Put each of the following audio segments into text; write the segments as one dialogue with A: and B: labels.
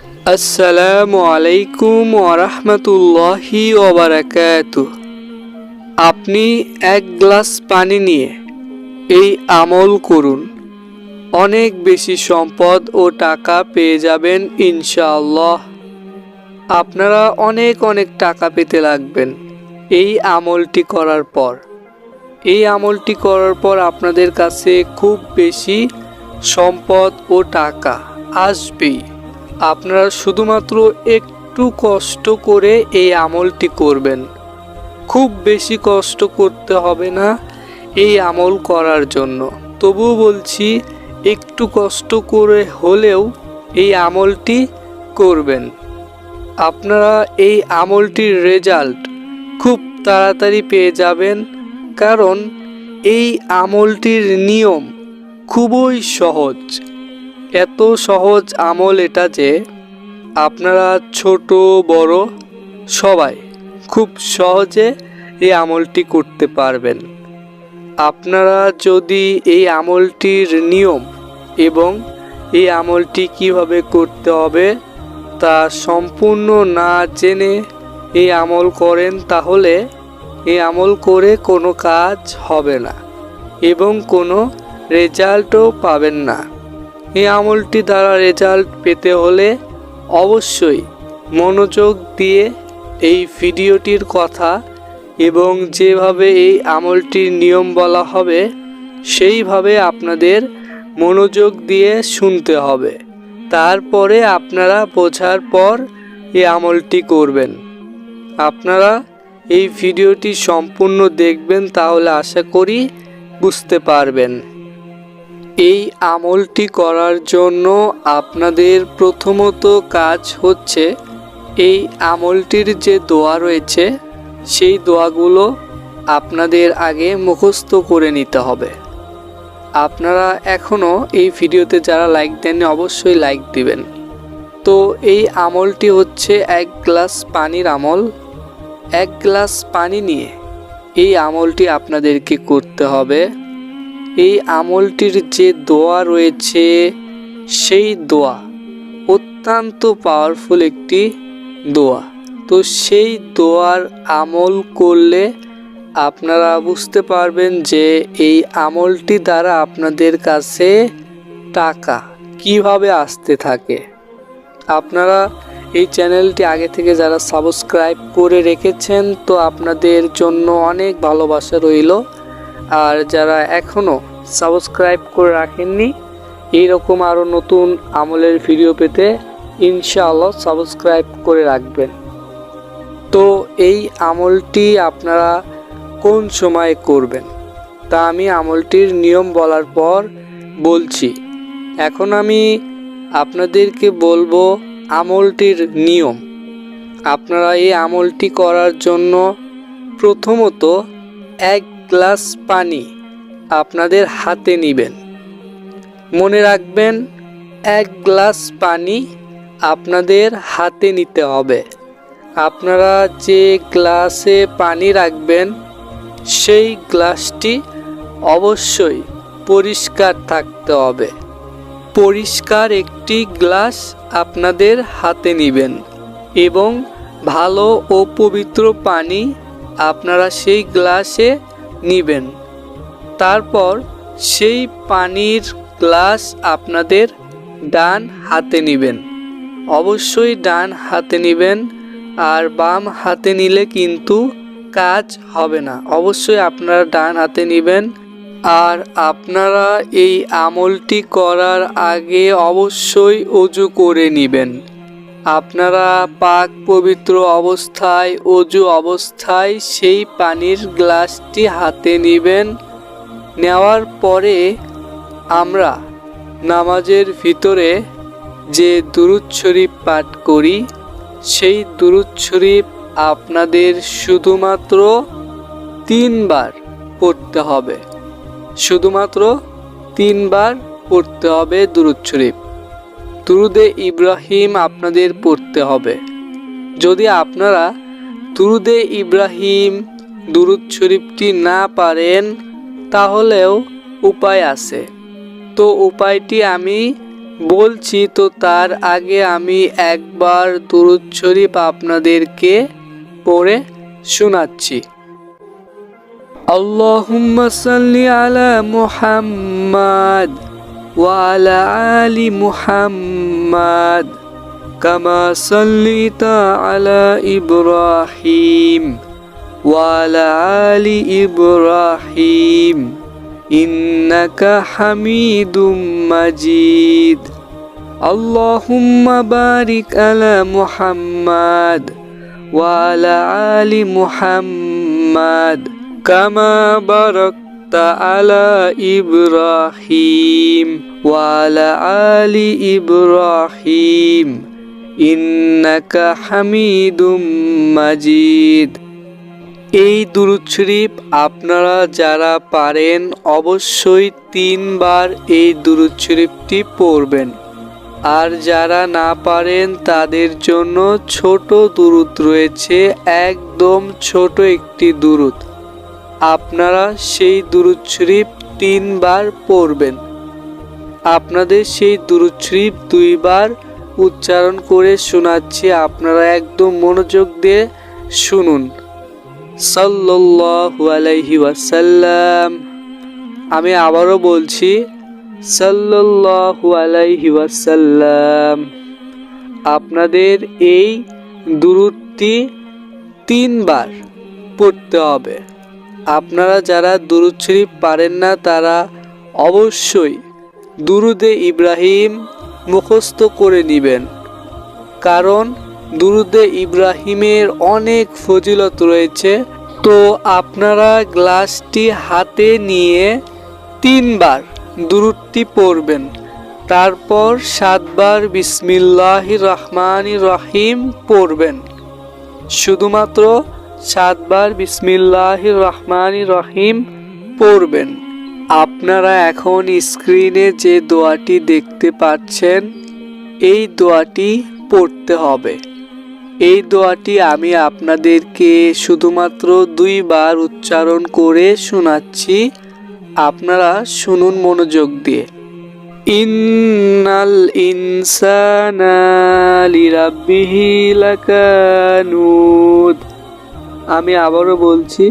A: আসসালামু আলাইকুম ওয়ারাহমাতুল্লাহি ওয়াবারাকাতুহ। আপনি এক গ্লাস পানি নিয়ে এই আমল করুন, অনেক বেশি সম্পদ ও টাকা পেয়ে যাবেন ইনশাআল্লাহ। আপনারা অনেক অনেক টাকা পেতে লাগবেন এই আমলটি করার পর। এই আমলটি করার পর আপনাদের কাছে খুব বেশি সম্পদ ও টাকা আসবেই। আপনারা শুধুমাত্র একটু কষ্ট করে এই আমলটি করবেন, খুব বেশি কষ্ট করতে হবে না এই আমল করার জন্য। তবুও বলছি, একটু কষ্ট করে হলেও এই আমলটি করবেন। আপনারা এই আমলটির রেজাল্ট খুব তাড়াতাড়ি পেয়ে যাবেন, কারণ এই আমলটির নিয়ম খুবই সহজ। এত সহজ আমল এটা যে আপনারা ছোট বড় সবাই খুব সহজে এই আমলটি করতে পারবেন। আপনারা যদি এই আমলটির নিয়ম এবং এই আমলটি কিভাবে করতে হবে তা সম্পূর্ণ না জেনে এই আমল করেন, তাহলে এই আমল করে কোনো কাজ হবে না এবং কোনো রেজাল্টও পাবেন না। এই আমলটি দ্বারা রেজাল্ট পেতে হলে অবশ্যই মনোযোগ দিয়ে এই ভিডিওটির কথা এবং যেভাবে এই আমলটির নিয়ম বলা হবে সেইভাবে আপনাদের মনোযোগ দিয়ে শুনতে হবে। তারপরে আপনারা বোঝার পর এই আমলটি করবেন। আপনারা এই ভিডিওটি সম্পূর্ণ দেখবেন, তাহলে আশা করি বুঝতে পারবেন। এই আমলটি করার জন্য আপনাদের প্রথমত কাজ হচ্ছে এই আমলটির যে দোয়া রয়েছে সেই দোয়াগুলো আপনাদের আগে মুখস্থ করে নিতে হবে। আপনারা এখনও এই ভিডিওতে যারা লাইক দেননি অবশ্যই লাইক দিবেন। তো এই আমলটি হচ্ছে এক গ্লাস পানির আমল। এক গ্লাস পানি নিয়ে এই আমলটি আপনাদেরকে করতে হবে। এই আমলটির যে দোয়া রয়েছে সেই দোয়া অত্যন্ত পাওয়ারফুল একটি দোয়া। তো সেই দোয়ার আমল করলে আপনারা বুঝতে পারবেন যে এই আমলটি দ্বারা আপনাদের কাছে টাকা কিভাবে আসতে থাকে। আপনারা এই চ্যানেলটি আগে থেকে যারা সাবস্ক্রাইব করে রেখেছেন তো আপনাদের জন্য অনেক ভালোবাসা রইল। আর যারা এখনও সাবস্ক্রাইব করে রাখেননি, এইরকম আরও নতুন আমলের ভিডিও পেতে ইনশাআল্লাহ সাবস্ক্রাইব করে রাখবেন। তো এই আমলটি আপনারা কোন সময় করবেন তা আমি আমলটির নিয়ম বলার পর বলছি। এখন আমি আপনাদেরকে বলবো আমলটির নিয়ম। আপনারা এই আমলটি করার জন্য প্রথমত এক গ্লাস পানি আপনাদের হাতে নেবেন। মনে রাখবেন, এক গ্লাস পানি আপনাদের হাতে নিতে হবে। আপনারা যে গ্লাসে পানি রাখবেন সেই গ্লাসটি অবশ্যই পরিষ্কার থাকতে হবে। পরিষ্কার একটি গ্লাস আপনাদের হাতে নেবেন এবং ভালো ও পবিত্র পানি আপনারা সেই গ্লাসে নেবেন। তারপর সেই পানির গ্লাস আপনাদের ডান হাতে নেবেন। অবশ্যই ডান হাতে নেবেন, আর বাম হাতে নিলে কিন্তু কাজ হবে না। অবশ্যই আপনারা ডান হাতে নেবেন। আর আপনারা এই আমলটি করার আগে অবশ্যই ওযু করে নেবেন। আপনারা পাক পবিত্র অবস্থায় ওযু অবস্থায় সেই পানির গ্লাসটি হাতে নেবেন। নেওয়ার পরে আমরা নামাজের ভিতরে যে দুরূদ শরীফ পাঠ করি সেই দুরূদ শরীফ আপনাদের শুধুমাত্র 3 বার পড়তে হবে। শুধুমাত্র 3 বার পড়তে হবে দুরূদ শরীফ। দুরূদে ইব্রাহিম আপনাদের পড়তে হবে। যদি আপনারা দুরূদে ইব্রাহিম দুরূদ শরীফটি না পারেন তাহলেও উপায় আছে। তো উপায়টি আমি বলছি তো তার আগে আমি একবার দুরূদ শরীফ আপনাদেরকে পড়ে শোনাচ্ছি। আল্লাহুম্মা সাল্লি আলা মুহাম্মাদ ওয়া আলা আলি মুহাম্মাদ কামা সাল্লাইতা আলা ইব্রাহিম ওয়া আলা আলি ইব্রাহিম ইন্নাকা হামিদুম মাজিদ। আল্লাহুম্মা বারিক আলা মুহাম্মাদ ওয়া আলা আলি মুহাম্মাদ কামা বারাকতা আলা ইব্রাহিম ওয়া আলা আলি ইব্রাহিম ইন্নাকা হামিদুম মাজিদ। এই দুরূদ শরীফ আপনারা যারা পারেন অবশ্যই 3 বার এই দুরূদ শরীফটি পড়বেন। আর যারা না পারেন তাদের জন্য ছোট দুরূদ রয়েছে, একদম ছোট একটি দুরূদ। আপনারা সেই দুরূদ শরীফ 3 বার পড়বেন। আপনাদের সেই দুরূদ শরীফ 2 বার উচ্চারণ করে শোনাচ্ছি, আপনারা একদম মনোযোগ দিয়ে শুনুন। সাল্লাল্লাহু আলাইহি ওয়াসাল্লাম। আমি আবারও বলছি, সাল্লাল্লাহু আলাইহি ওয়াসাল্লাম। আপনাদের এই দুরূদটি 3 বার পড়তে হবে। আপনারা যারা দুরূদ শরীফ পারেন না তারা অবশ্যই দুরূদে ইব্রাহিম মুখস্থ করে নেবেন, কারণ দুরূদে ইব্রাহিমের অনেক ফজিলত রয়েছে। তো আপনারা গ্লাসটি হাতে নিয়ে 3 বার দুরূদটি পড়বেন, তারপর 7 বার বিসমিল্লাহির রহমানির রহিম পড়বেন। শুধুমাত্র 7 বার বিসমিল্লাহির রহমানির রহিম পড়বেন। আপনারা এখন স্ক্রিনে যে দোয়াটি দেখতে পাচ্ছেন এই দোয়াটি পড়তে হবে। এই দোয়াটি আমি আপনাদেরকে শুধুমাত্র 2 বার উচ্চারণ করে শোনাচ্ছি, আপনারা শুনুন মনোযোগ দিয়ে। ইন্নাল ইনসানা লিরাব্বিহি লাকানুদ। আমি আবারও বলছি,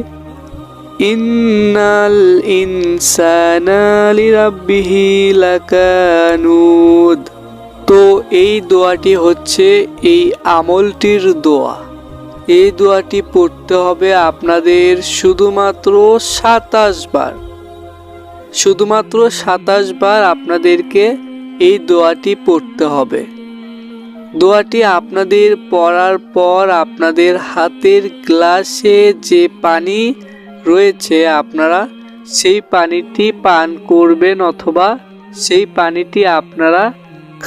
A: ইন্নাল ইনসানা লিরাব্বিহি লাকানুদ। তো এই দোয়াটি হচ্ছে এই আমলটির দোয়া। এই দোয়াটি পড়তে হবে আপনাদের শুধুমাত্র 27 বার। শুধুমাত্র 27 বার আপনাদেরকে এই দোয়াটি পড়তে হবে। দোয়াটি আপনাদের পড়ার পর আপনাদের হাতের গ্লাসে যে পানি রয়েছে আপনারা সেই পানিটি পান করবেন অথবা সেই পানিটি আপনারা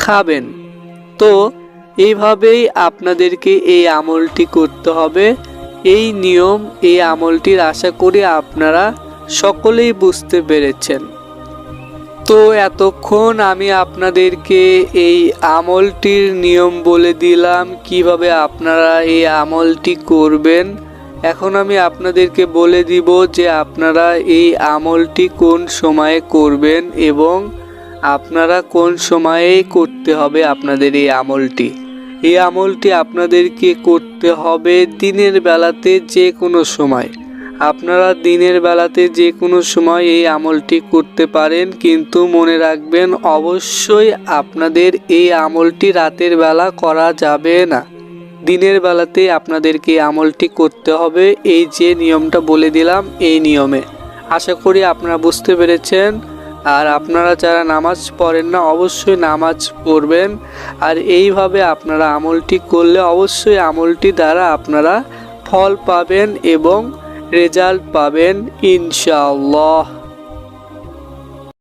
A: খাবেন। তো এইভাবেই আপনাদেরকে এই আমলটি করতে হবে। এই নিয়ম, এই আমলটির আশা করি আপনারা সকলেই বুঝতে পেরেছেন। তো এতক্ষণ আমি আপনাদেরকে এই আমলটির নিয়ম বলে দিলাম, কিভাবে আপনারা এই আমলটি করবেন। এখন আমি আপনাদেরকে বলে দিব যে আপনারা এই আমলটি কোন সময়ে করবেন এবং আপনারা কোন সময়ে করতে হবে আপনাদের এই আমলটি। এই আমলটি আপনাদেরকে করতে হবে দিনের বেলাতে, যে কোনো সময়। আপনারা দিনের বেলাতে যে কোনো সময় এই আমলটি করতে পারেন, কিন্তু মনে রাখবেন অবশ্যই আপনাদের এই আমলটি রাতের বেলা করা যাবে না। দিনের বেলাতে আপনাদেরকে এই আমলটি করতে হবে, এই যে নিয়মটা বলে দিলাম এই নিয়মে। আশা করি আপনারা বুঝতে পেরেছেন। আর আপনারা যারা নামাজ পড়েন না অবশ্যই নামাজ পড়বেন। আর এইভাবে আপনারা আমলটি করলে অবশ্যই আমলটি দ্বারা আপনারা ফল পাবেন এবং রেজাল্ট পাবেন ইনশাআল্লাহ।